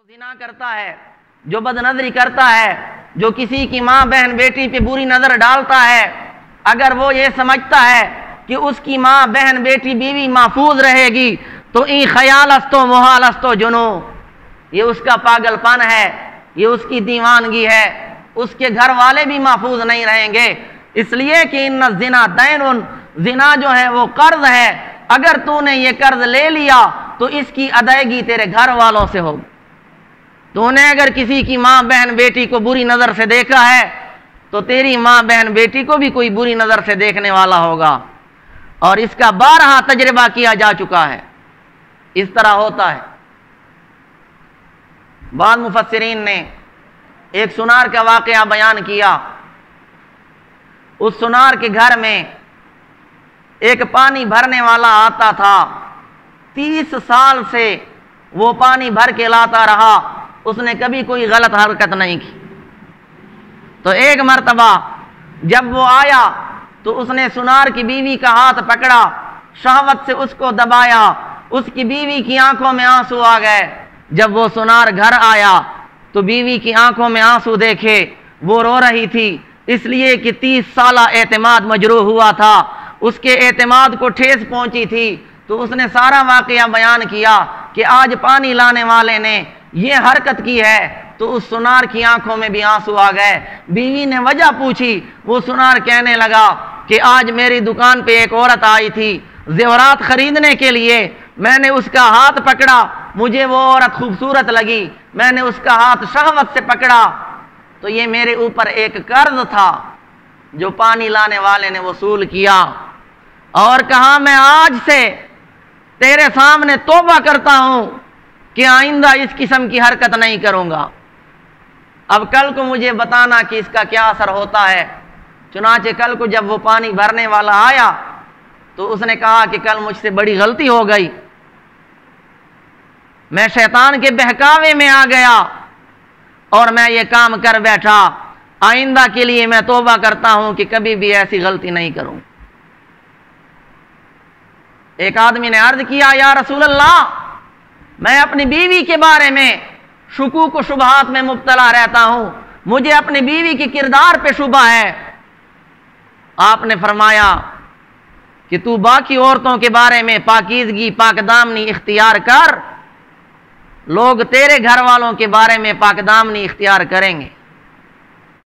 زنا کرتا ہے، جو بد نظری کرتا ہے، جو کسی کی ماں بہن بیٹی پہ بری نظر ڈالتا ہے، اگر وہ یہ سمجھتا ہے کہ اس کی ماں بہن بیٹی بیوی محفوظ رہے گی تو این خیال است و محال است و جنو، یہ اس کا پاگل پن ہے، یہ اس کی دیوانگی ہے، اس کے گھر والے بھی محفوظ نہیں رہیں گے، اس لیے کہ ان الزنا دین، زنا جو ہے وہ قرض ہے، اگر تو نے یہ قرض لے لیا تو اس کی ادائیگی تیرے گھر والوں سے ہوگی۔ تو نے اگر کسی کی ماں بہن بیٹی کو بری نظر سے دیکھا ہے تو تیری ماں بہن بیٹی کو بھی کوئی بری نظر سے دیکھنے والا ہوگا، اور اس کا بارہا تجربہ کیا جا چکا ہے، اس طرح ہوتا ہے۔ بعض مفسرین نے ایک سنار کا واقعہ بیان کیا۔ اس سنار کے گھر میں ایک پانی بھرنے والا آتا تھا، 30 سال سے وہ پانی بھر کے لاتا رہا، اس نے کبھی کوئی غلط حرکت نہیں کی۔ تو ایک مرتبہ جب وہ آیا تو اس نے سنار کی بیوی کا ہاتھ پکڑا، شہوت سے اس کو دبایا، اس کی بیوی کی آنکھوں میں آنسو آ گئے۔ جب وہ سنار گھر آیا تو بیوی کی آنکھوں میں آنسو دیکھے، وہ رو رہی تھی، اس لیے کہ 30 سالہ اعتماد مجروح ہوا تھا، اس کے اعتماد کو ٹھیس پہنچی تھی۔ تو اس نے سارا واقعہ بیان کیا کہ آج پانی لانے والے نے یہ حرکت کی ہے، تو اس سنار کی آنکھوں میں بھی آنسو آ گئے۔ بیوی نے وجہ پوچھی، وہ سنار کہنے لگا کہ آج میری دکان پہ ایک عورت آئی تھی زیورات خریدنے کے لیے، میں نے اس کا ہاتھ پکڑا، مجھے وہ عورت خوبصورت لگی، میں نے اس کا ہاتھ شہوت سے پکڑا، تو یہ میرے اوپر ایک قرض تھا جو پانی لانے والے نے وصول کیا، اور کہا میں آج سے تیرے سامنے توبہ کرتا ہوں کہ آئندہ اس قسم کی حرکت نہیں کروں گا۔ اب کل کو مجھے بتانا کہ اس کا کیا اثر ہوتا ہے۔ چنانچہ کل کو جب وہ پانی بھرنے والا آیا تو اس نے کہا کہ کل مجھ سے بڑی غلطی ہو گئی، میں شیطان کے بہکاوے میں آ گیا اور میں یہ کام کر بیٹھا، آئندہ کے لیے میں توبہ کرتا ہوں کہ کبھی بھی ایسی غلطی نہیں کروں۔ ایک آدمی نے عرض کیا، یا رسول اللہ، میں اپنی بیوی کے بارے میں شکوک و شبہات میں مبتلا رہتا ہوں، مجھے اپنی بیوی کی کردار پہ شبہ ہے۔ آپ نے فرمایا کہ تو باقی عورتوں کے بارے میں پاکیزگی پاک دامنی اختیار کر، لوگ تیرے گھر والوں کے بارے میں پاک دامنی اختیار کریں گے۔